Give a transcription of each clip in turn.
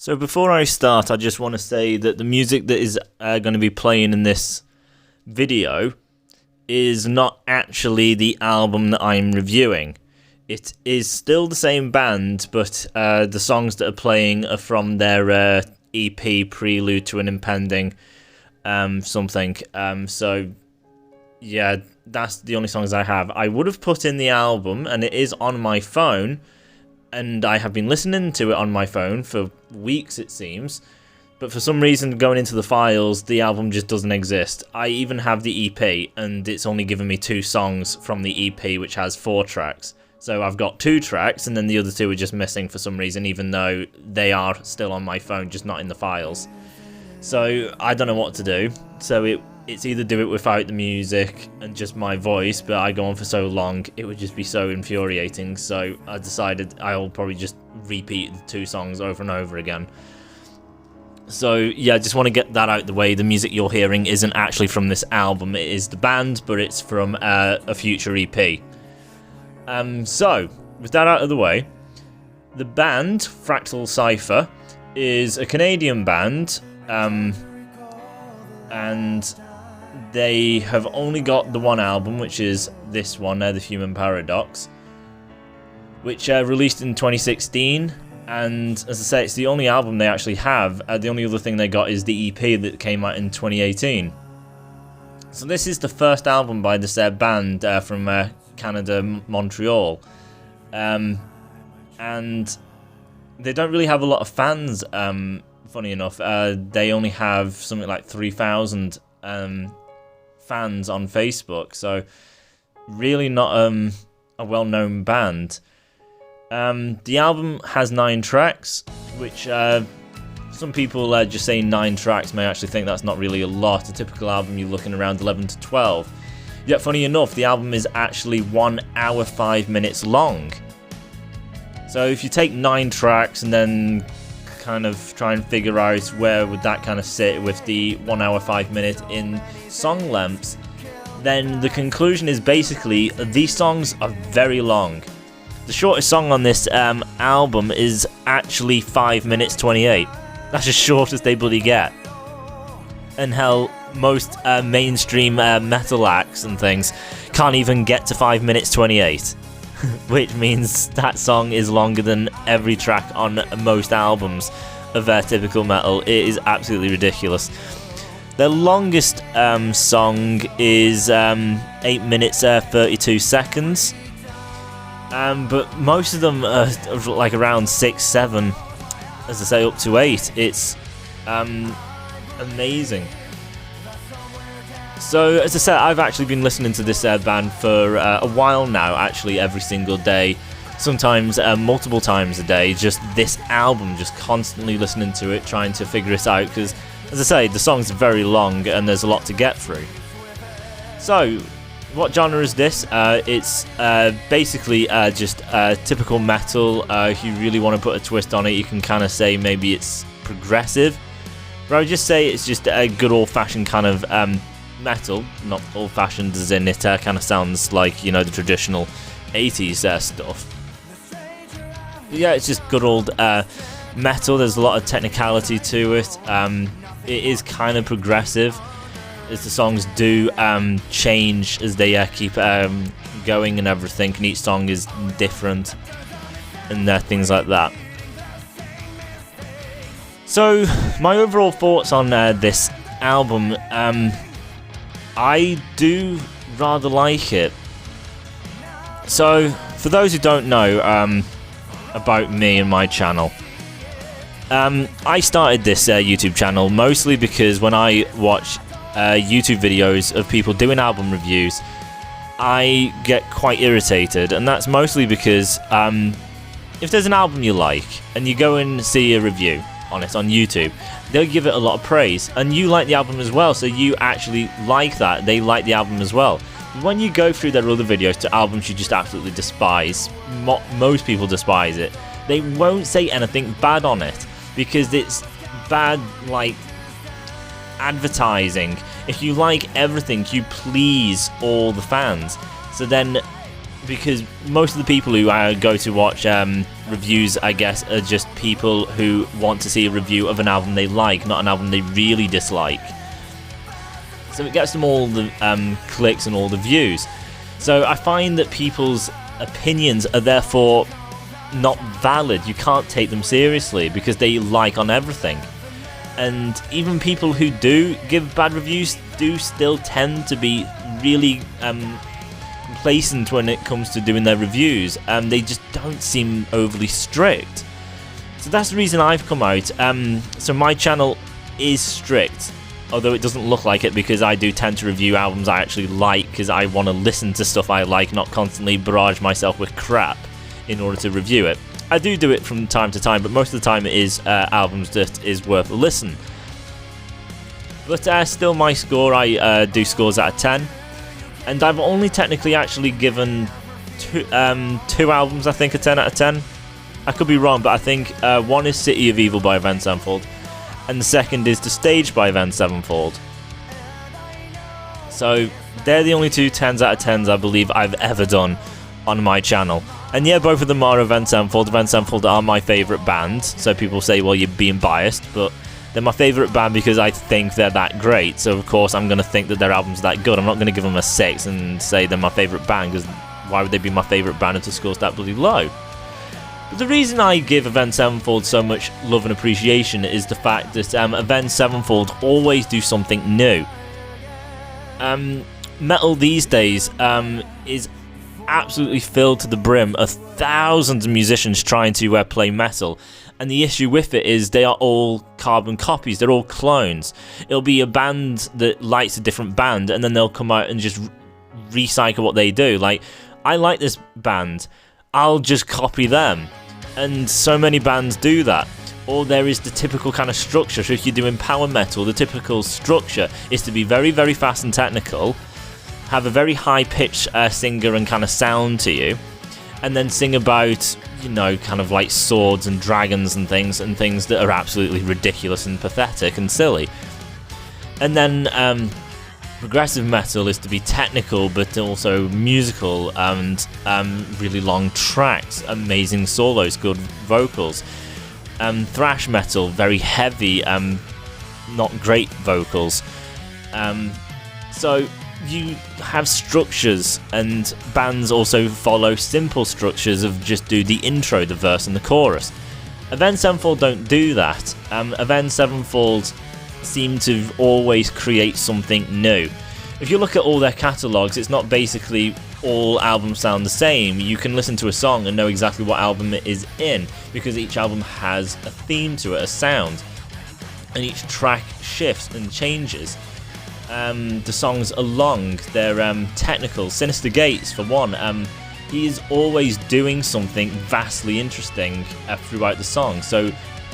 So before I start, I just want to say that the music that is going to be playing in this video is not actually the album that I'm reviewing. It is still the same band, but the songs that are playing are from their EP, Prelude to an Impending something. So yeah, that's the only songs I have. I would have put in the album, and it is on my phone, and I have been listening to it on my phone for weeks, it seems. But for some reason, going into the files, the album just doesn't exist. I even have the EP, and it's only given me 2 songs from the EP, which has 4 tracks. So I've got 2 tracks, and then the other 2 are just missing for some reason, even though they are still on my phone, just not in the files. So I don't know what to do. So it's either do it without the music and just my voice, but I go on for so long, it would just be so infuriating. So I decided I'll probably just repeat the 2 songs over and over again. So yeah, I just want to get that out the way. The music you're hearing isn't actually from this album. It is the band, but it's from a future EP. So with that out of the way, the band Fractal Cypher is a Canadian band, and they have only got the one album, which is this one, The Human Paradox, which released in 2016. And as I say, it's the only album they actually have. The only other thing they got is the EP that came out in 2018. So this is the first album by this band from Canada, Montreal. And they don't really have a lot of fans, funny enough. They only have something like 3,000 fans on Facebook, so really not a well-known band. The album has 9 tracks, which some people just saying 9 tracks may actually think that's not really a lot. A typical album, you're looking around 11 to 12. Yet funny enough, the album is actually 1 hour 5 minutes long. So if you take 9 tracks and then kind of try and figure out where would that kind of sit with the 1 hour 5 minute in song lengths, then the conclusion is basically these songs are very long. The shortest song on this album is actually 5 minutes 28. That's as short as they bloody get. And hell, most mainstream metal acts and things can't even get to 5 minutes 28. Which means that song is longer than every track on most albums of typical metal. It is absolutely ridiculous. Their longest song is 8 minutes 32 seconds. But most of them are like around 6, 7, as I say, up to 8. It's amazing. So, as I said, I've actually been listening to this band for a while now, actually every single day, sometimes multiple times a day, just this album, just constantly listening to it, trying to figure it out, because, as I say, the song's very long and there's a lot to get through. So, what genre is this? It's basically just typical metal. If you really want to put a twist on it, you can kind of say maybe it's progressive, but I would just say it's just a good old-fashioned kind of metal, not old-fashioned as in it kind of sounds like, you know, the traditional 80s stuff. But yeah, it's just good old metal. There's a lot of technicality to it. It is kind of progressive, as the songs do change as they keep going and everything, and each song is different and things like that. So my overall thoughts on this album, I do rather like it. So, for those who don't know about me and my channel, I started this YouTube channel mostly because when I watch YouTube videos of people doing album reviews, I get quite irritated, and that's mostly because if there's an album you like and you go and see a review on it on YouTube, they'll give it a lot of praise, and you like the album as well, so you actually like that, they like the album as well. When you go through their other videos to albums you just absolutely despise, most people despise it, they won't say anything bad on it, because it's bad, like, advertising. If you like everything, you please all the fans. So then because most of the people who go to watch reviews, I guess, are just people who want to see a review of an album they like, not an album they really dislike. So it gets them all the clicks and all the views. So I find that people's opinions are therefore not valid. You can't take them seriously because they like on everything. And even people who do give bad reviews do still tend to be really complacent when it comes to doing their reviews. They just don't seem overly strict. So that's the reason I've come out. So my channel is strict, although it doesn't look like it, because I do tend to review albums I actually like because I want to listen to stuff I like, not constantly barrage myself with crap in order to review it. I do it from time to time, but most of the time it is albums that is worth a listen. But still, my score, I do scores out of 10, and I've only technically actually given two albums, I think, a 10 out of 10. I could be wrong, but I think one is City of Evil by Avenged Sevenfold, and the second is The Stage by Avenged Sevenfold. So they're the only two 10s out of 10s I believe I've ever done on my channel. And yeah, both of them are Avenged Sevenfold. Avenged Sevenfold are my favourite band, so people say, well, you're being biased, but they're my favourite band because I think they're that great, so of course I'm going to think that their album's that good. I'm not going to give them a 6 and say they're my favourite band, because why would they be my favourite band if the score's that bloody low? But the reason I give Avenged Sevenfold so much love and appreciation is the fact that Avenged Sevenfold always do something new. Metal these days is absolutely filled to the brim of thousands of musicians trying to play metal, and the issue with it is they are all carbon copies, they're all clones. It'll be a band that likes a different band, and then they'll come out and just recycle what they do. Like, I like this band, I'll just copy them, and so many bands do that. Or there is the typical kind of structure. So if you're doing power metal, the typical structure is to be very, very fast and technical, have a very high-pitched singer and kind of sound to you, and then sing about, you know, kind of like swords and dragons and things that are absolutely ridiculous and pathetic and silly. And then progressive metal is to be technical but also musical, and really long tracks, amazing solos, good vocals. Thrash metal, very heavy, not great vocals. So you have structures, and bands also follow simple structures of just do the intro, the verse and the chorus. Avenged Sevenfold don't do that. Avenged Sevenfold seem to always create something new. If you look at all their catalogues, it's not basically all albums sound the same. You can listen to a song and know exactly what album it is in, because each album has a theme to it, a sound, and each track shifts and changes. The songs are long, they're technical. Sinister Gates, for one, he is always doing something vastly interesting throughout the song. So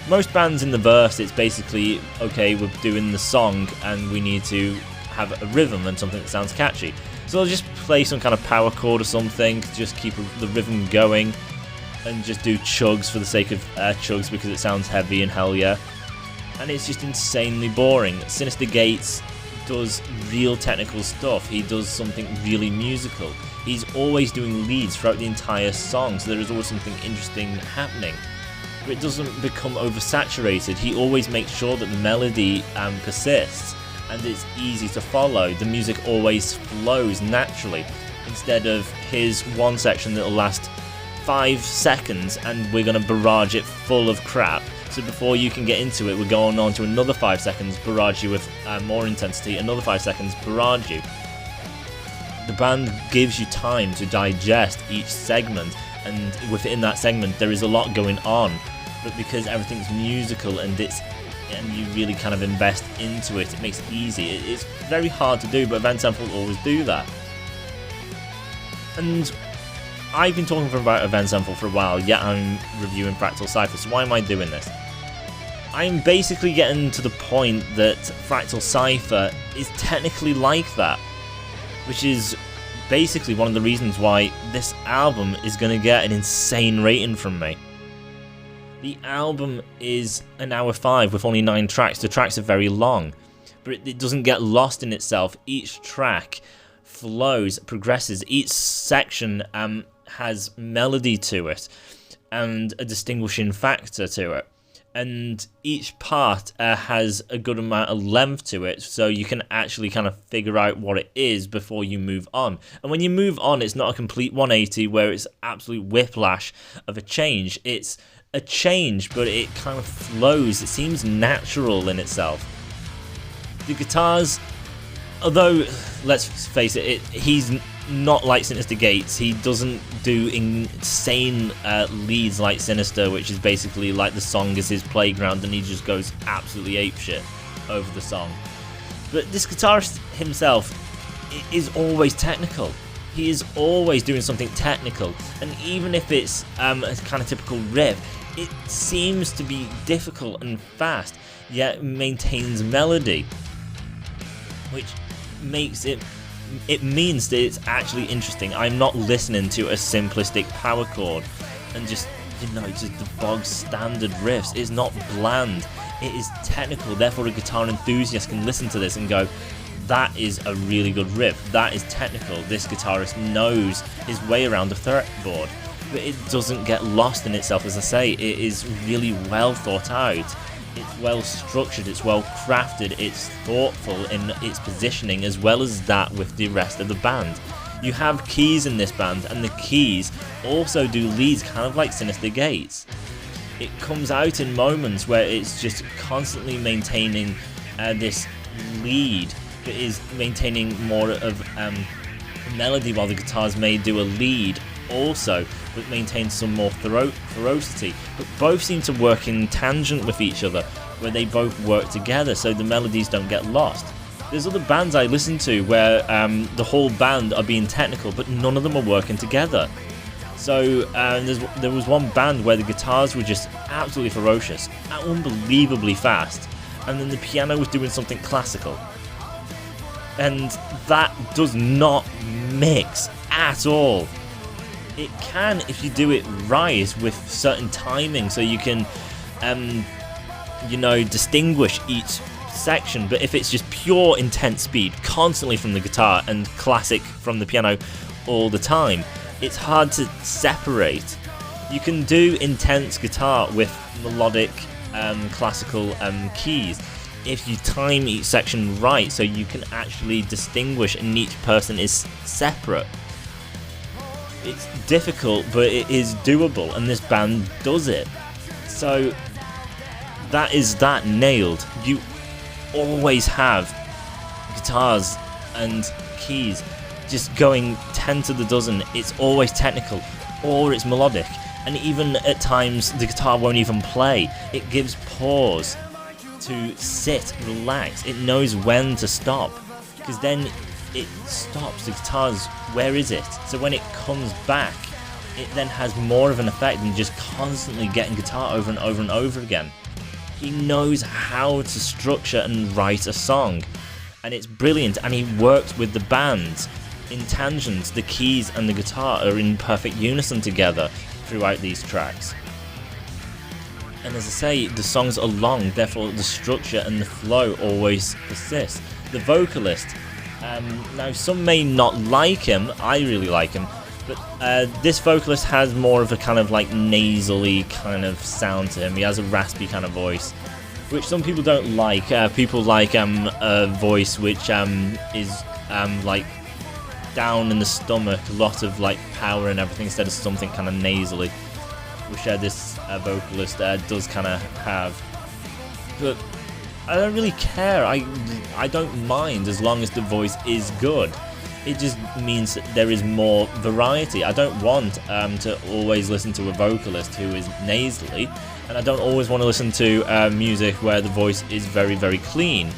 most bands in the verse, it's basically, okay, we're doing the song and we need to have a rhythm and something that sounds catchy. So they'll just play some kind of power chord or something, just keep the rhythm going, and just do chugs for the sake of chugs because it sounds heavy and hell yeah. And it's just insanely boring. Sinister Gates does real technical stuff. He does something really musical. He's always doing leads throughout the entire song, so there is always something interesting happening. But it doesn't become oversaturated. He always makes sure that the melody persists and it's easy to follow. The music always flows naturally, instead of his one section that'll last 5 seconds and we're going to barrage it full of crap. So before you can get into it, we're going on to another 5 seconds, barrage you with more intensity, another 5 seconds, barrage you. The band gives you time to digest each segment, and within that segment there is a lot going on, but because everything's musical and you really kind of invest into it, it makes it easy. It's very hard to do, but Avenged Sevenfold always do that. And I've been talking about Avenged Sevenfold for a while, yet I'm reviewing Fractal Cypher, so why am I doing this? I'm basically getting to the point that Fractal Cypher is technically like that, which is basically one of the reasons why this album is going to get an insane rating from me. The album is an hour 5 with only 9 tracks. The tracks are very long, but it doesn't get lost in itself. Each track flows, progresses. Each section has melody to it and a distinguishing factor to it. And each part has a good amount of length to it, so you can actually kind of figure out what it is before you move on. And when you move on, it's not a complete 180 where it's absolute whiplash of a change. It's a change, but it kind of flows. It seems natural in itself. The guitars, although, let's face it, he's not like Sinister Gates. He doesn't do insane leads like Sinister, which is basically like the song is his playground and he just goes absolutely apeshit over the song. But this guitarist himself is always technical. He is always doing something technical, and even if it's a kind of typical riff, it seems to be difficult and fast, yet maintains melody, which makes it means that it's actually interesting. I'm not listening to a simplistic power chord and just the bog standard riffs. It's not bland, it is technical. Therefore a guitar enthusiast can listen to this and go, that is a really good riff, that is technical, this guitarist knows his way around the fretboard. But it doesn't get lost in itself. As I say, it is really well thought out. It's well structured, it's well crafted, it's thoughtful in its positioning, as well as that with the rest of the band. You have keys in this band, and the keys also do leads kind of like Sinister Gates. It comes out in moments where it's just constantly maintaining this lead that is maintaining more of melody, while the guitars may do a lead also, but maintain some more ferocity. But both seem to work in tangent with each other, where they both work together so the melodies don't get lost. There's other bands I listen to where the whole band are being technical, but none of them are working together. So there was one band where the guitars were just absolutely ferocious, unbelievably fast, and then the piano was doing something classical. And that does not mix at all. It can if you do it right with certain timing, so you can distinguish each section. But if it's just pure intense speed constantly from the guitar and classic from the piano all the time, it's hard to separate. You can do intense guitar with melodic classical keys if you time each section right, so you can actually distinguish and each person is separate. It's difficult, but it is doable, and this band does it. So that is that nailed. You always have guitars and keys just going 10 to the dozen. It's always technical, or it's melodic, and even at times the guitar won't even play. It gives pause to sit, relax. It knows when to stop, because then it stops. The guitar's, where is it? So when it comes back, it then has more of an effect than just constantly getting guitar over and over and over again. He knows how to structure and write a song, and it's brilliant, and he works with the band in tangents. The keys and the guitar are in perfect unison together throughout these tracks. And as I say, the songs are long, therefore the structure and the flow always persist. The vocalist, now some may not like him, I really like him, but this vocalist has more of a kind of like nasally kind of sound to him. He has a raspy kind of voice, which some people don't like. People like a voice which is like down in the stomach, a lot of like power and everything, instead of something kind of nasally, which this vocalist does kind of have. But I don't really care. I don't mind as long as the voice is good. It just means that there is more variety. I don't want to always listen to a vocalist who is nasally, and I don't always want to listen to music where the voice is very, very clean.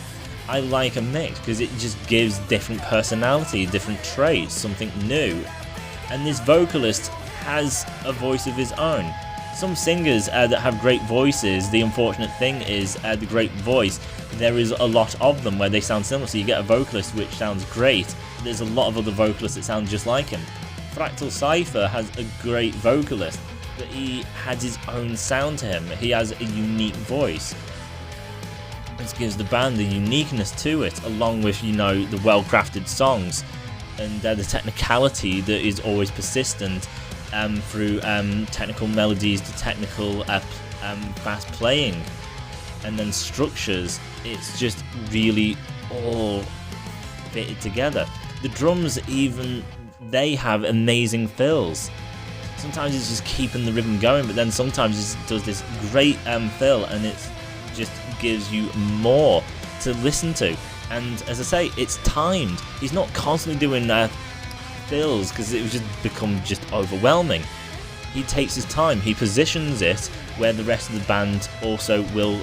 I like a mix because it just gives different personality, different traits, something new. And this vocalist has a voice of his own. Some singers that have great voices, the unfortunate thing is the great voice, there is a lot of them where they sound similar. So you get a vocalist which sounds great, but there's a lot of other vocalists that sound just like him. Fractal Cypher has a great vocalist, but he has his own sound to him. He has a unique voice. This gives the band a uniqueness to it, along with, the well-crafted songs. and the technicality that is always persistent through technical melodies to technical fast playing, and then structures. It's just really all fitted together. The drums, even they have amazing fills. Sometimes it's just keeping the rhythm going, but then sometimes it does this great fill, and it just gives you more to listen to. And as I say, it's timed. He's not constantly doing fills because it would just become just overwhelming. He takes his time. He positions it where the rest of the band also will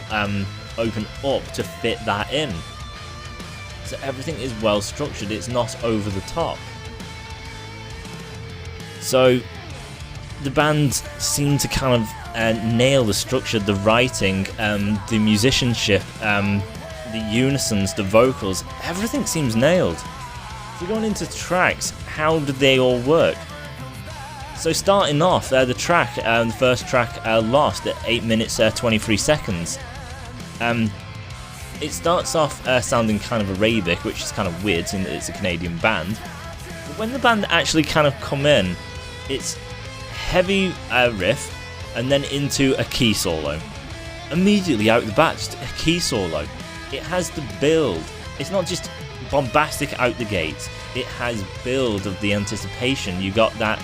open up to fit that in. So everything is well structured. It's not over the top. So the band seem to kind of nail the structure, the writing, the musicianship, the unisons, the vocals. Everything seems nailed. If we're going into tracks, how do they all work? So starting off, the first track, Lost, at 8 minutes 23 seconds. It starts off sounding kind of Arabic, which is kind of weird, seeing that it's a Canadian band. But when the band actually kind of come in, it's heavy riff, and then into a key solo. Immediately out the bat, just a key solo. It has the build. It's not just bombastic out the gate. It has build of the anticipation. You got that,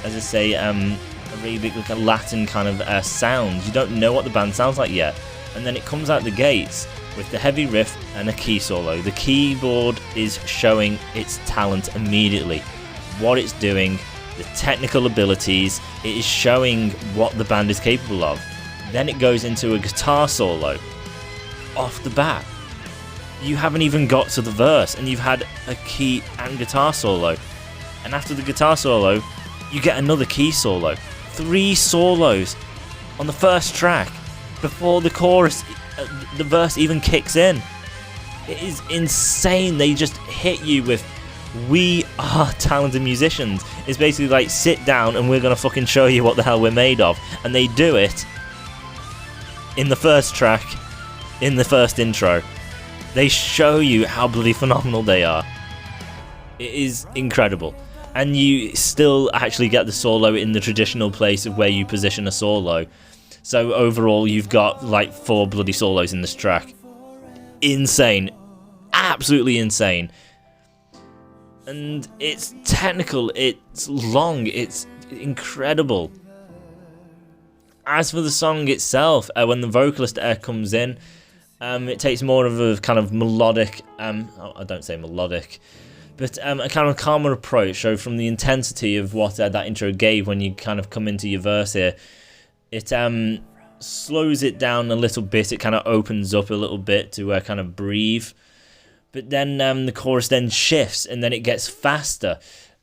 as I say, Arabic, like a Latin kind of sound. You don't know what the band sounds like yet. And then it comes out the gates with the heavy riff and a key solo. The keyboard is showing its talent immediately. What it's doing, the technical abilities, it is showing what the band is capable of. Then it goes into a guitar solo. Off the bat, you haven't even got to the verse and you've had a key and guitar solo. And after the guitar solo, you get another key solo. 3 solos on the first track before the chorus, the verse even kicks in. It is insane. They just hit you with, we are talented musicians. It's basically like, sit down and we're gonna fucking show you what the hell we're made of. And they do it in the first track, in the first intro. They show you how bloody phenomenal they are. It is incredible. And you still actually get the solo in the traditional place of where you position a solo. So overall, you've got like 4 bloody solos in this track. Insane. Absolutely insane. And it's technical, it's long, it's incredible. As for the song itself, when the vocalist comes in, it takes more of a kind of melodic, I don't say melodic, but a kind of calmer approach. So from the intensity of what that intro gave when you kind of come into your verse here, it slows it down a little bit. It kind of opens up a little bit to kind of breathe. But then the chorus then shifts, and then it gets faster.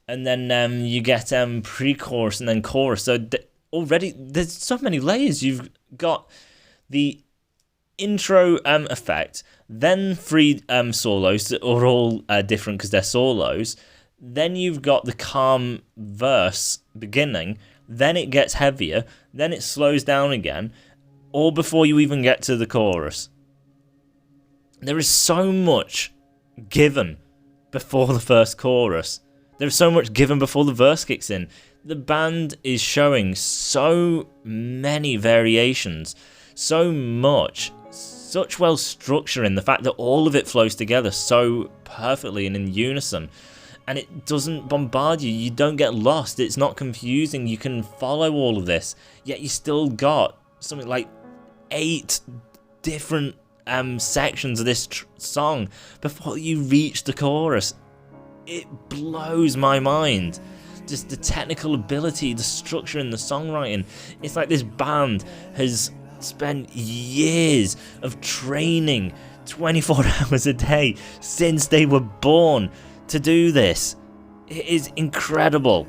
And then you get pre-chorus and then chorus. So already, there's so many layers. You've got the intro effect, then 3 solos that are all different because they're solos. Then you've got the calm verse beginning. Then it gets heavier. Then it slows down again. All before you even get to the chorus. There is so much given before the first chorus. There's so much given before the verse kicks in. The band is showing so many variations, so much, such well structure in the fact that all of it flows together so perfectly and in unison. And it doesn't bombard you. You don't get lost. It's not confusing. You can follow all of this. Yet you still got something like 8 different sections of this song before you reach the chorus. It blows my mind. Just the technical ability, the structure in the songwriting. It's like this band has spent years of training 24 hours a day since they were born to do this. It is incredible.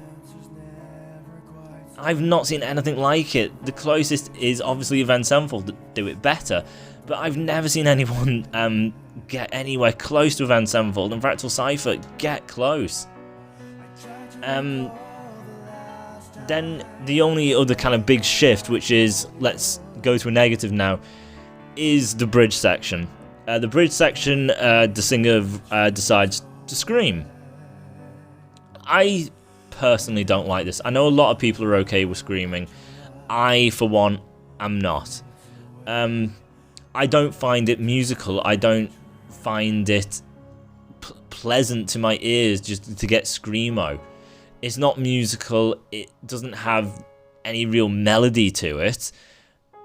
I've not seen anything like it. The closest is obviously Avenged Sevenfold that do it better, but I've never seen anyone get anywhere close to Avenged Sevenfold, and fractal cypher get close. Then the only other kind of big shift, which is, let's go to a negative now, is the bridge section. The bridge section, the singer decides to scream. I personally don't like this. I know a lot of people are okay with screaming. I, for one, am not. I don't find it musical. I don't find it pleasant to my ears just to get screamo. It's not musical. It doesn't have any real melody to it.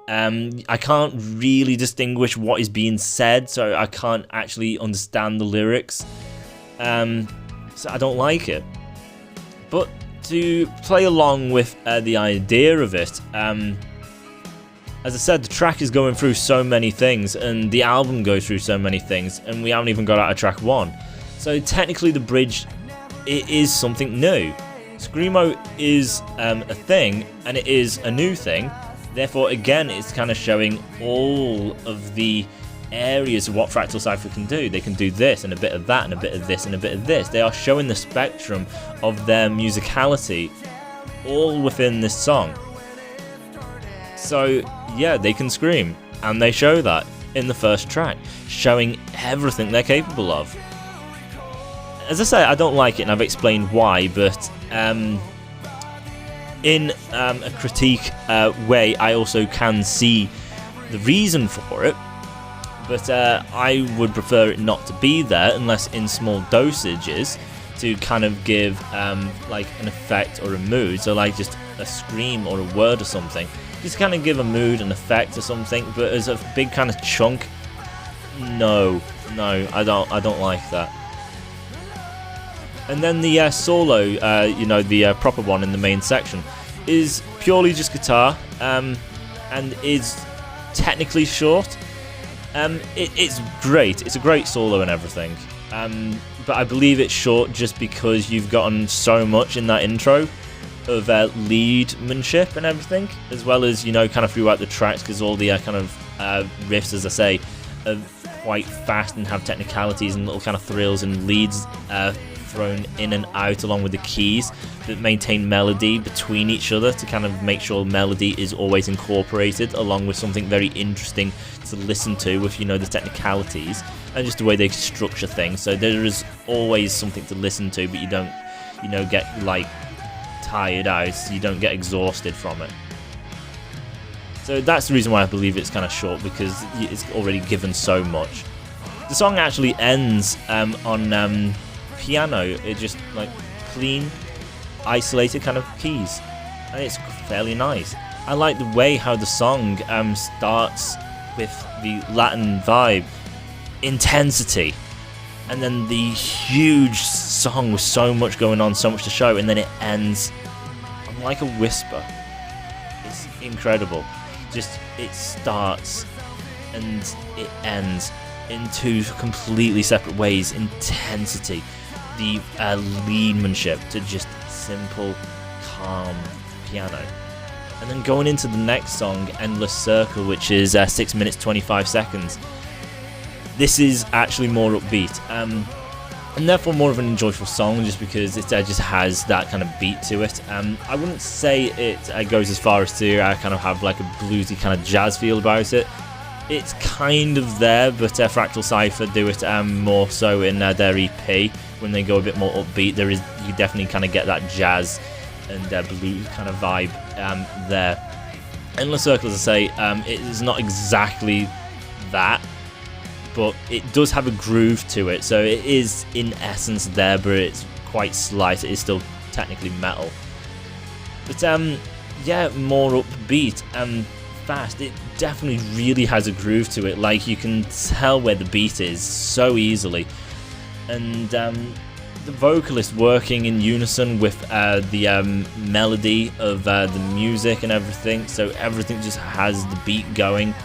I can't really distinguish what is being said, so I can't actually understand the lyrics. So I don't like it. But to play along with the idea of it, as I said, the track is going through so many things, and the album goes through so many things, and we haven't even got out of track 1. So technically the bridge, it is something new. Screamo is a thing, and it is a new thing. Therefore, again, it's kind of showing all of the areas of what Fractal Cypher can do. They can do this, and a bit of that, and a bit of this, and a bit of this. They are showing the spectrum of their musicality all within this song. So, yeah, they can scream, and they show that in the first track, showing everything they're capable of. As I say, I don't like it, and I've explained why, but in a critique way, I also can see the reason for it, but I would prefer it not to be there unless in small dosages to kind of give like an effect or a mood. So like just a scream or a word or something, just kind of give a mood, an effect or something. But as a big kind of chunk, no, I don't like that. And then the solo, you know, the proper one in the main section, is purely just guitar, and is technically short. It's great. It's a great solo and everything. But I believe it's short just because you've gotten so much in that intro of leadmanship and everything, as well as, you know, kind of throughout the tracks, because all the kind of riffs, as I say, are quite fast and have technicalities and little kind of thrills and leads thrown in and out along with the keys that maintain melody between each other to kind of make sure melody is always incorporated along with something very interesting to listen to with, you know, the technicalities and just the way they structure things. So there is always something to listen to, but you don't, you know, get like tired out, you don't get exhausted from it. So that's the reason why I believe it's kind of short, because it's already given so much. The song actually ends on piano. It just like clean, isolated kind of keys, and it's fairly nice. I like the way how the song starts with the Latin vibe, intensity, and then the huge song with so much going on, so much to show, and then it ends on like a whisper. It's incredible. Just it starts and it ends in two completely separate ways. Intensity, the leadmanship to just simple, calm piano. And then going into the next song, Endless Circle, which is 6 minutes 25 seconds. This is actually more upbeat, and therefore more of an enjoyable song, just because it just has that kind of beat to it. I wouldn't say it goes as far as to kind of have like a bluesy kind of jazz feel about it. It's kind of there, but Fractal Cypher do it more so in their EP. When they go a bit more upbeat, you definitely kind of get that jazz and blues kind of vibe there. Endless Circle, as I say, it is not exactly that, but it does have a groove to it, so it is in essence there, but it's quite slight. It is still technically metal, but yeah, more upbeat and fast. It definitely really has a groove to it. Like, you can tell where the beat is so easily, and the vocalist working in unison with the melody of the music and everything, so everything just has the beat going.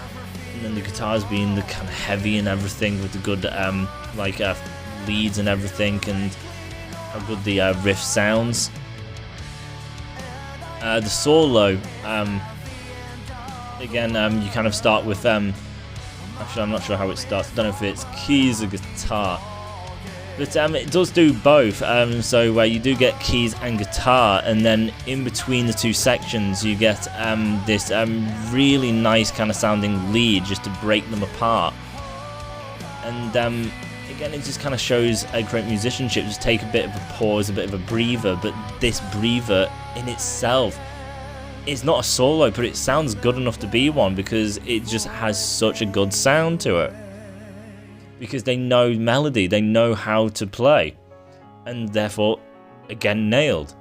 And then the guitars being the kind of heavy and everything with the good like leads and everything, and how good the riff sounds. The solo, again, you kind of start with actually I'm not sure how it starts. I don't know if it's keys or guitar, but it does do both. So you do get keys and guitar, and then in between the two sections you get this really nice kind of sounding lead just to break them apart. And again, it just kind of shows a great musicianship. Just take a bit of a pause, a bit of a breather, but this breather in itself, it's not a solo, but it sounds good enough to be one because it just has such a good sound to it. Because they know melody, they know how to play, and therefore, again, nailed.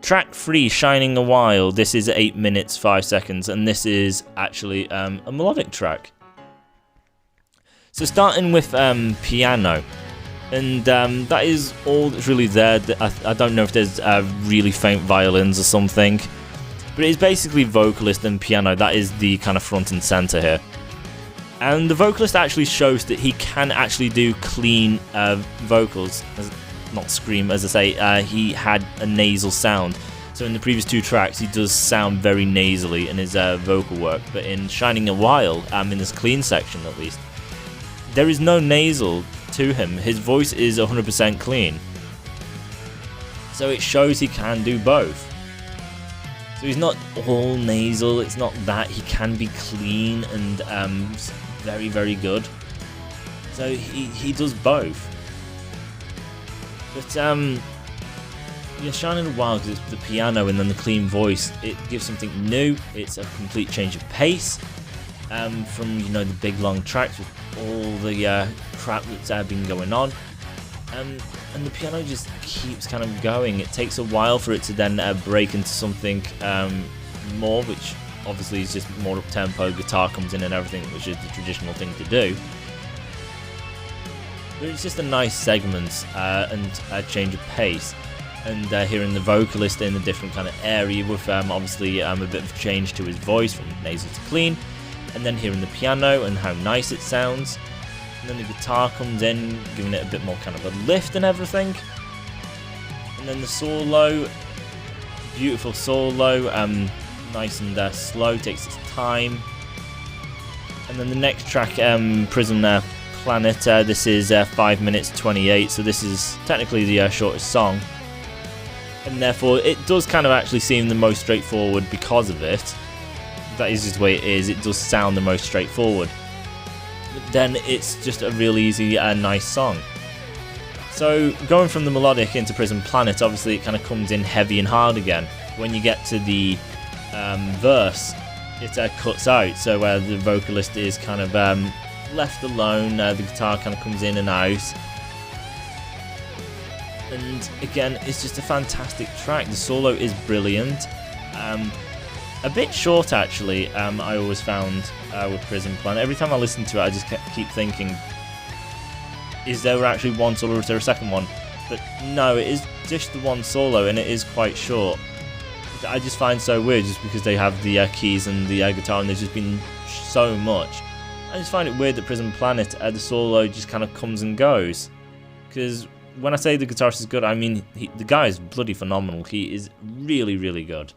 Track 3, Shining a While. This is 8 minutes 5 seconds, and this is actually a melodic track. So starting with piano, and that is all that's really there. I don't know if there's really faint violins or something, but it is basically vocalist and piano. That is the kind of front and center here. And the vocalist actually shows that he can actually do clean vocals, not scream, as I say. He had a nasal sound. So in the previous 2 tracks, he does sound very nasally in his vocal work. But in Shining a While, in this clean section at least, there is no nasal to him. His voice is 100% clean. So it shows he can do both. So he's not all nasal, it's not that. He can be clean and very, very good. So he does both. But yeah, Shining a While, because it's the piano and then the clean voice, it gives something new. It's a complete change of pace from, you know, the big long tracks with all the crap that's been going on. And the piano just keeps kind of going. It takes a while for it to then break into something more, which obviously is just more up-tempo. Guitar comes in and everything, which is the traditional thing to do. But it's just a nice segment and a change of pace. And hearing the vocalist in a different kind of area with obviously a bit of change to his voice from nasal to clean. And then hearing the piano and how nice it sounds. And then the guitar comes in, giving it a bit more kind of a lift and everything. And then the solo, beautiful solo, nice and slow, takes its time. And then the next track, Prison Planet, this is 5 minutes 28, so this is technically the shortest song. And therefore it does kind of actually seem the most straightforward because of it. That is just the way it is, it does sound the most straightforward. But then it's just a real easy and nice song. So going from the melodic into Prison Planet, obviously it kind of comes in heavy and hard again. When you get to the verse, it cuts out, so the vocalist is kind of left alone, the guitar kind of comes in and out. And again, it's just a fantastic track. The solo is brilliant. A bit short actually, I always found with Prison Planet. Every time I listen to it, I just keep thinking, is there actually one solo or is there a second one? But no, it is just the one solo and it is quite short. Which I just find so weird, just because they have the keys and the guitar and there's just been so much. I just find it weird that Prison Planet, the solo just kind of comes and goes. Because when I say the guitarist is good, I mean the guy is bloody phenomenal. He is really, really good.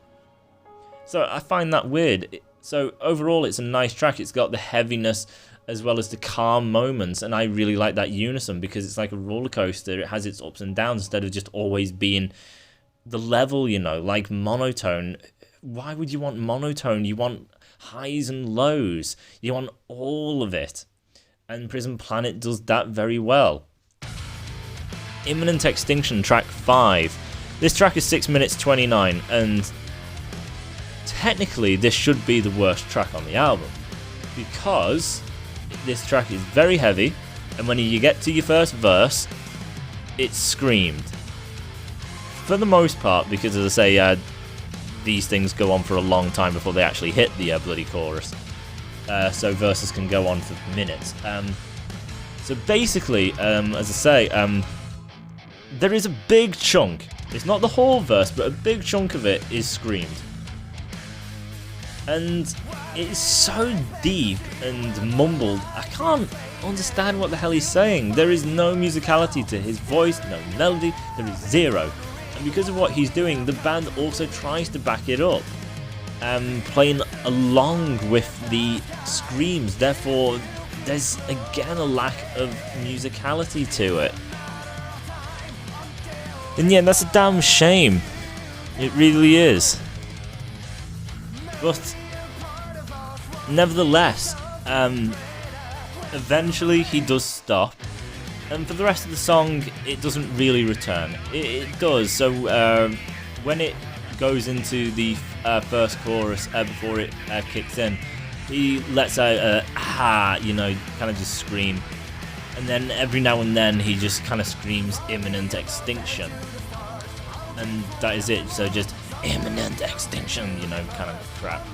So I find that weird. So overall, it's a nice track. It's got the heaviness as well as the calm moments, and I really like that unison because it's like a roller coaster. It has its ups and downs instead of just always being the level, you know, like monotone. Why would you want monotone? You want highs and lows. You want all of it. And Prison Planet does that very well. Imminent Extinction, track 5. This track is 6 minutes 29, and technically this should be the worst track on the album because this track is very heavy, and when you get to your first verse, it's screamed. For the most part, because as I say, these things go on for a long time before they actually hit the bloody chorus. So verses can go on for minutes. So basically, as I say, there is a big chunk. It's not the whole verse, but a big chunk of it is screamed. And it's so deep and mumbled, I can't understand what the hell he's saying. There is no musicality to his voice, no melody, there is zero. And because of what he's doing, the band also tries to back it up, playing along with the screams. Therefore, there's again a lack of musicality to it. And yeah, that's a damn shame. It really is. But nevertheless, eventually he does stop, And for the rest of the song, it doesn't really return. It does. So when it goes into the first chorus before it kicks in, he lets out a ha, you know, kind of just scream. And then every now and then he just kind of screams imminent extinction. And that is it. So just imminent extinction, you know, kind of crap.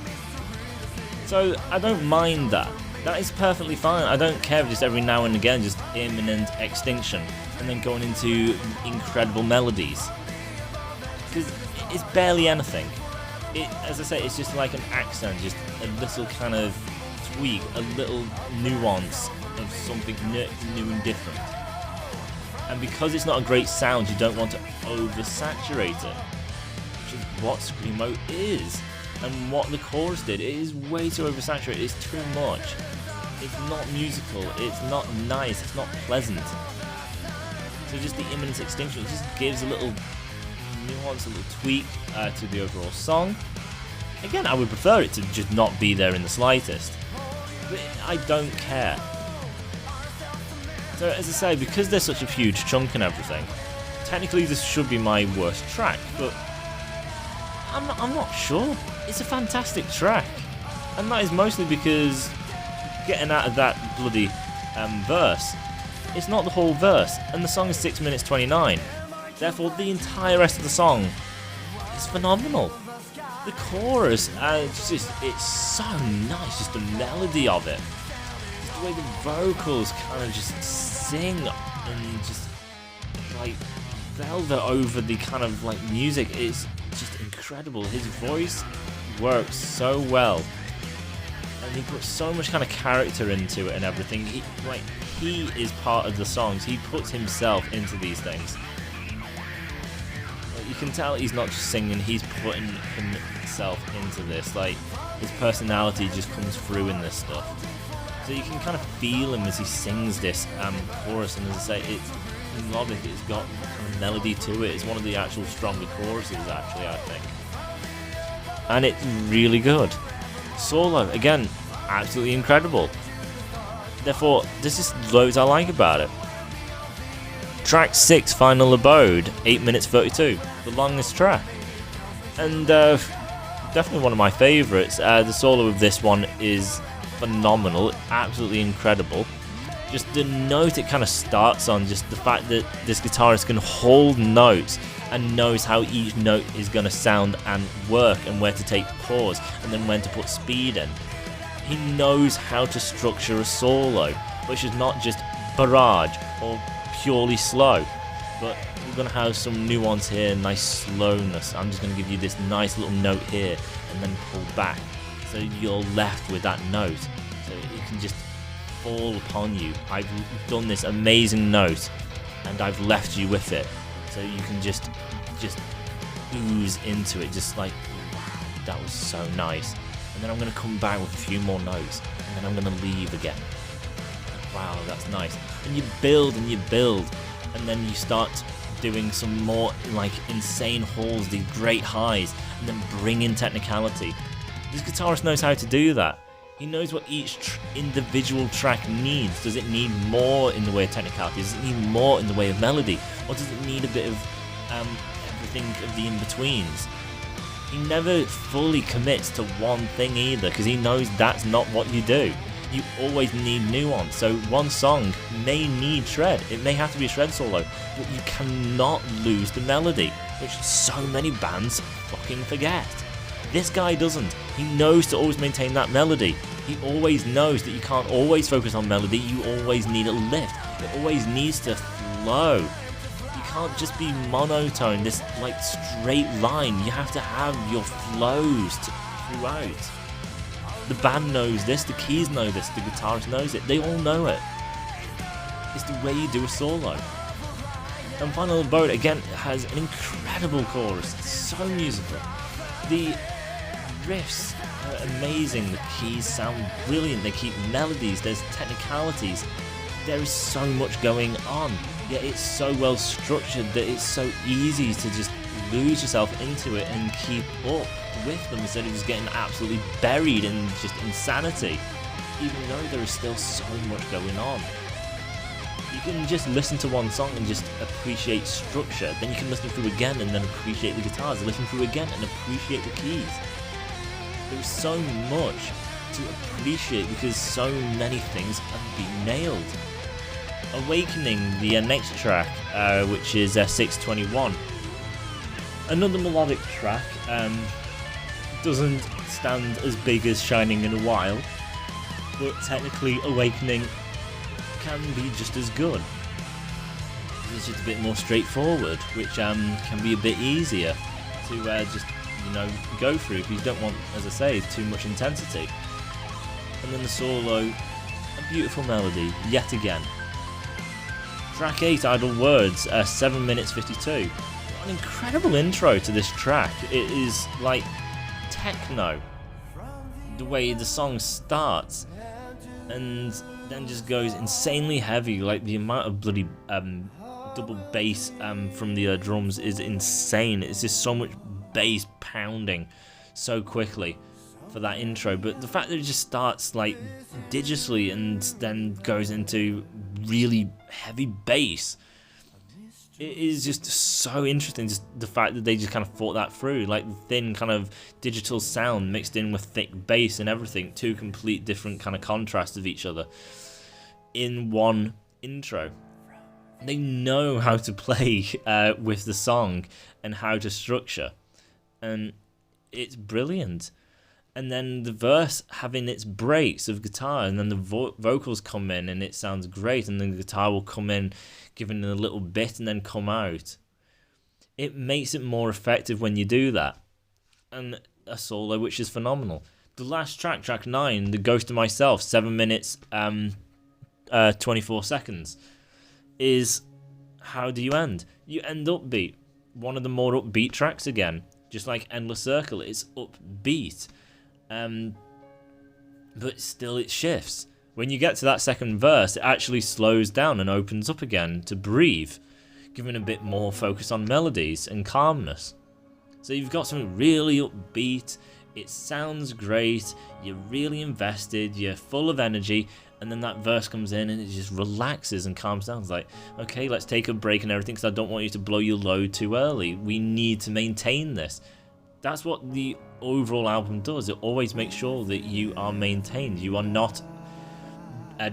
So I don't mind that. That is perfectly fine. I don't care if just every now and again just imminent extinction and then going into incredible melodies. Because it's barely anything. As I say, it's just like an accent, just a little kind of tweak, a little nuance of something new and different. And because it's not a great sound, you don't want to oversaturate it, which is what Screamo is. And what the chorus did, it is way too oversaturated, it's too much. It's not musical, it's not nice, it's not pleasant. So just the imminent extinction, it just gives a little nuance, a little tweak to the overall song. Again, I would prefer it to just not be there in the slightest, but I don't care. So as I say, because there's such a huge chunk and everything, technically this should be my worst track, but I'm not sure. It's a fantastic track, and that is mostly because getting out of that bloody verse, it's not the whole verse, and the song is 6 minutes 29. Therefore, the entire rest of the song is phenomenal. The chorus, it's so nice, just the melody of it. Just the way the vocals kind of just sing and just like velvet over the kind of like music is just incredible. His voice works so well. And he puts so much kind of character into it and everything. He is part of the songs. He puts himself into these things. You can tell he's not just singing, he's putting himself into this. Like, his personality just comes through in this stuff. So you can kind of feel him as he sings this chorus, and as I say, it's melodic, it's got kind of melody to it. It's one of the actual stronger choruses, actually, I think. And it's really good. Solo, again, absolutely incredible. Therefore, there's just loads I like about it. Track 6, Final Abode, 8 minutes 32, the longest track. And definitely one of my favourites. The solo of this one is phenomenal, absolutely incredible. Just the note it kind of starts on, just the fact that this guitarist can hold notes and knows how each note is going to sound and work, and where to take pause and then when to put speed in. He knows how to structure a solo, which is not just barrage or purely slow, but we're going to have some nuance here, nice slowness. I'm just going to give you this nice little note here and then pull back, so you're left with that note, so it can just fall upon you. I've done this amazing note and I've left you with it, so you can just ooze into it, just like, wow, that was so nice. And then I'm going to come back with a few more notes, and then I'm going to leave again. Wow, that's nice. And you build and you build, and then you start doing some more like insane hauls, these great highs, and then bring in technicality. This guitarist knows how to do that. He knows what each individual track needs. Does it need more in the way of technicality? Does it need more in the way of melody? Or does it need a bit of everything of the in-betweens? He never fully commits to one thing either, because he knows that's not what you do. You always need nuance. So one song may need shred. It may have to be a shred solo, but you cannot lose the melody, which so many bands fucking forget. This guy doesn't. He knows to always maintain that melody. He always knows that you can't always focus on melody, you always need a lift. It always needs to flow. You can't just be monotone, this like straight line. You have to have your flows throughout. The band knows this, the keys know this, the guitarist knows it, they all know it. It's the way you do a solo. And Final Abode, again, has an incredible chorus, it's so musical. The riffs are amazing, the keys sound brilliant, they keep melodies, there's technicalities. There is so much going on, yet it's so well structured that it's so easy to just lose yourself into it and keep up with them instead of just getting absolutely buried in just insanity, even though there is still so much going on. You can just listen to one song and just appreciate structure. Then you can listen through again and then appreciate the guitars. Listen through again and appreciate the keys. There's so much to appreciate because so many things have been nailed. Awakening, the next track, which is 621. Another melodic track, doesn't stand as big as Shining in a While, but technically Awakening can be just as good. It's just a bit more straightforward, which can be a bit easier to just, go through if you don't want, as I say, too much intensity. And then the solo, a beautiful melody, yet again. Track 8, Idle Words, 7 minutes 52. What an incredible intro to this track. It is like techno. The way the song starts and then just goes insanely heavy. Like the amount of bloody double bass from the drums is insane. It's just so much bass pounding so quickly for that intro, but the fact that it just starts like digitally and then goes into really heavy bass, it is just so interesting. Just the fact that they just kind of thought that through, like thin kind of digital sound mixed in with thick bass and everything, two complete different kind of contrasts of each other in one intro. They know how to play with the song and how to structure, and it's brilliant. And then the verse having its breaks of guitar, and then the vocals come in and it sounds great, and then the guitar will come in giving it a little bit and then come out. It makes it more effective when you do that. And a solo which is phenomenal. The last track, track 9, The Ghost of Myself, 7 minutes 24 seconds, is how do you end? You end upbeat. One of the more upbeat tracks again. Just like Endless Circle, it's upbeat. But still it shifts. When you get to that second verse, it actually slows down and opens up again to breathe, giving a bit more focus on melodies and calmness. So you've got something really upbeat, it sounds great, you're really invested, you're full of energy, and then that verse comes in and it just relaxes and calms down. It's like, okay, let's take a break and everything because I don't want you to blow your load too early. We need to maintain this. That's what the overall album does. It always makes sure that you are maintained. You are not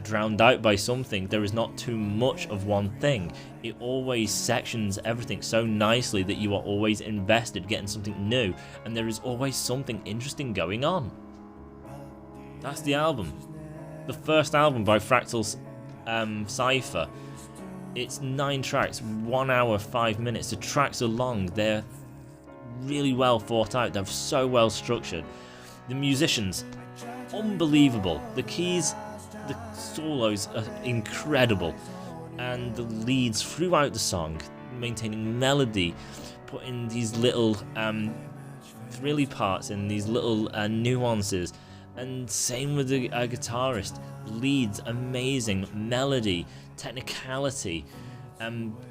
drowned out by something. There is not too much of one thing. It always sections everything so nicely that you are always invested, getting something new, and there is always something interesting going on. That's the album. The first album by Fractal's Cypher. It's 9 tracks, 1 hour, 5 minutes. The tracks are long. They're really well thought out. They're so well structured. The musicians, unbelievable. The keys, the solos are incredible, and the leads throughout the song, maintaining melody, putting these little thrilly parts in, these little nuances, and same with the guitarist. Leads, amazing melody, technicality,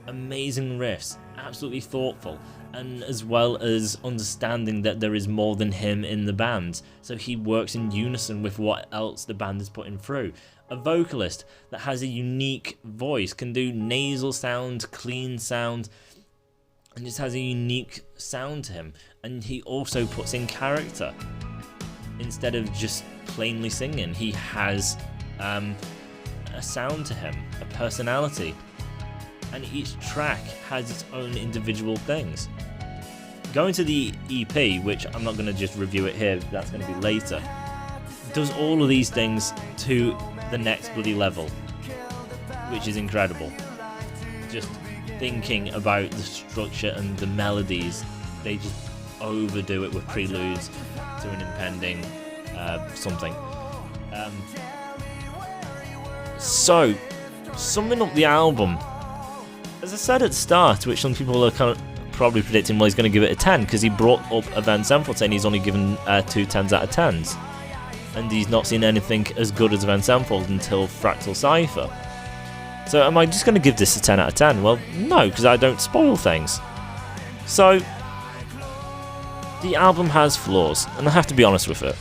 amazing riffs, absolutely thoughtful, and as well as understanding that there is more than him in the band, so he works in unison with what else the band is putting through. A vocalist that has a unique voice, can do nasal sound, clean sound, and just has a unique sound to him, and he also puts in character. Instead of just plainly singing, he has a sound to him, a personality, and each track has its own individual things. Going to the EP, which I'm not going to just review it here, that's going to be later, does all of these things to the next bloody level, which is incredible. Just thinking about the structure and the melodies, they just overdo it with preludes to an impending something. So, summing up the album, as I said at the start, which some people are kind of probably predicting, well, he's going to give it a 10 because he brought up Avenged Sevenfold saying he's only given 2 10s out of 10s, and he's not seen anything as good as Avenged Sevenfold until Fractal Cypher. So am I just going to give this a 10 out of 10? Well, no, because I don't spoil things. So the album has flaws, and I have to be honest with it.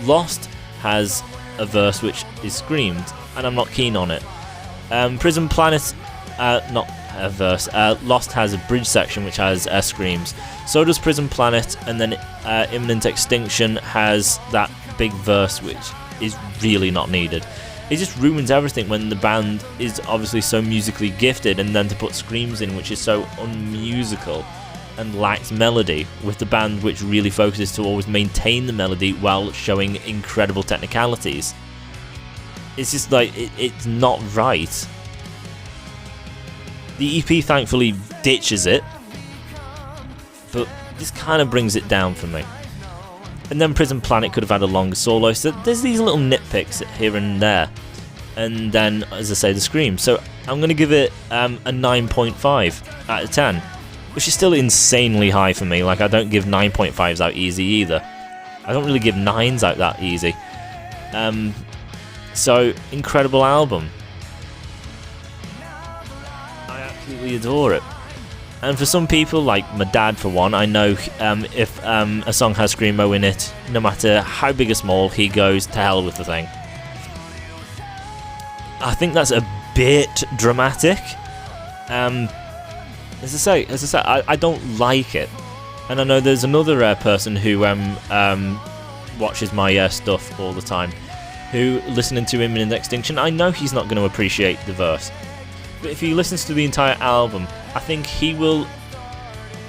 Lost has a verse which is screamed, and I'm not keen on it. Prison Planet, not a verse. Lost has a bridge section which has screams. So does Prison Planet, and then Imminent Extinction has that big verse which is really not needed. It just ruins everything when the band is obviously so musically gifted, and then to put screams in which is so unmusical and lacks melody, with the band which really focuses to always maintain the melody while showing incredible technicalities. It's just like, it's not right. The EP thankfully ditches it, but this kind of brings it down for me. And then Prison Planet could have had a longer solo, so there's these little nitpicks here and there. And then, as I say, the scream. So I'm going to give it a 9.5 out of 10, which is still insanely high for me. Like, I don't give 9.5s out easy either. I don't really give 9s out that easy. So, incredible album. I absolutely adore it. And for some people, like my dad for one, I know if a song has Screamo in it, no matter how big or small, he goes to hell with the thing. I think that's a bit dramatic. As I say, I don't like it. And I know there's another person who watches my stuff all the time, who, listening to Imminent Extinction, I know he's not going to appreciate the verse. But if he listens to the entire album, I think he will,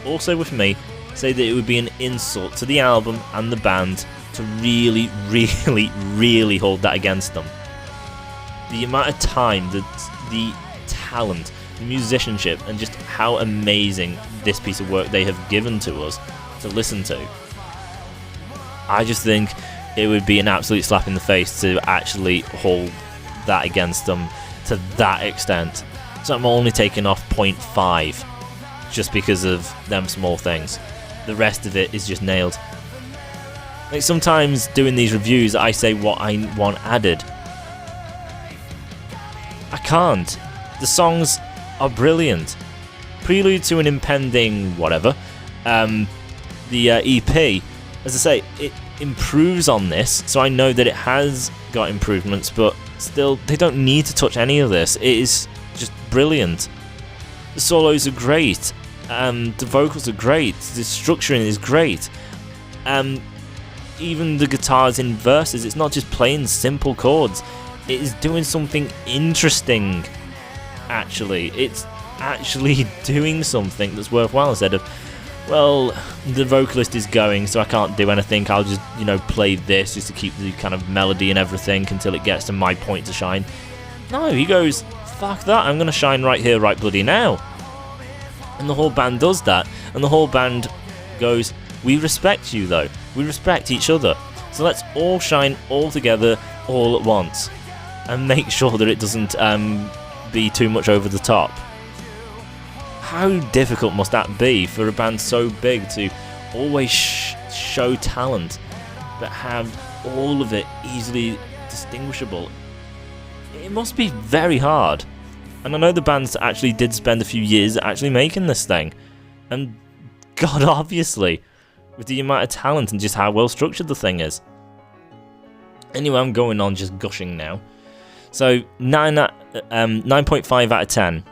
also with me, say that it would be an insult to the album and the band to really, really, really hold that against them. The amount of time, the talent, the musicianship, and just how amazing this piece of work they have given to us to listen to. I just think it would be an absolute slap in the face to actually hold that against them to that extent. So I'm only taking off 0.5 just because of them small things. The rest of it is just nailed. Like, sometimes doing these reviews, I say what I want added. I can't. The songs are brilliant. Prelude to an Impending whatever. The EP, as I say, it improves on this, so I know that it has got improvements, but still, they don't need to touch any of this. It is just brilliant. The solos are great. The vocals are great. The structuring is great. Even the guitars in verses, it's not just playing simple chords. It is doing something interesting, actually. It's actually doing something that's worthwhile instead of, well, the vocalist is going, so I can't do anything. I'll just, play this just to keep the kind of melody and everything until it gets to my point to shine. No, he goes, fuck that, I'm going to shine right here, right bloody now. And the whole band does that. And the whole band goes, we respect you though. We respect each other. So let's all shine all together, all at once. And make sure that it doesn't be too much over the top. How difficult must that be for a band so big to always show talent, but have all of it easily distinguishable? It must be very hard. And I know the bands actually did spend a few years actually making this thing. And God, obviously, with the amount of talent and just how well structured the thing is. Anyway, I'm going on just gushing now. So 9.5 out of 10.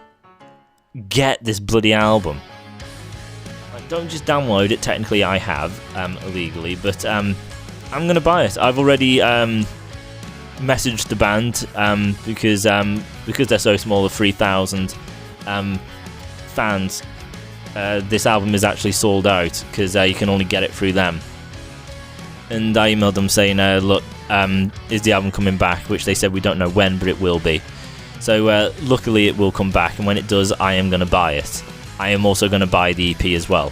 Get this bloody album. Like, don't just download it. Technically, I have illegally, but I'm gonna buy it. I've already messaged the band because they're so small, of 3,000 fans. This album is actually sold out because you can only get it through them. And I emailed them saying, look, is the album coming back? Which they said we don't know when, but it will be. So luckily it will come back, and when it does, I am going to buy it. I am also going to buy the EP as well.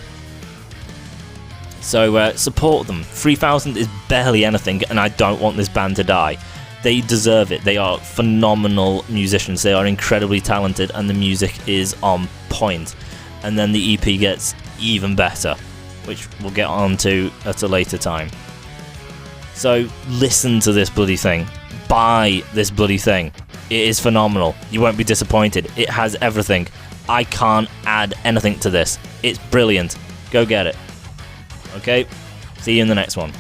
So support them. 3,000 is barely anything, and I don't want this band to die. They deserve it. They are phenomenal musicians. They are incredibly talented, and the music is on point. And then the EP gets even better, which we'll get on to at a later time. So listen to this bloody thing. Buy this bloody thing. It is phenomenal. You won't be disappointed. It has everything. I can't add anything to this. It's brilliant. Go get it. Okay? See you in the next one.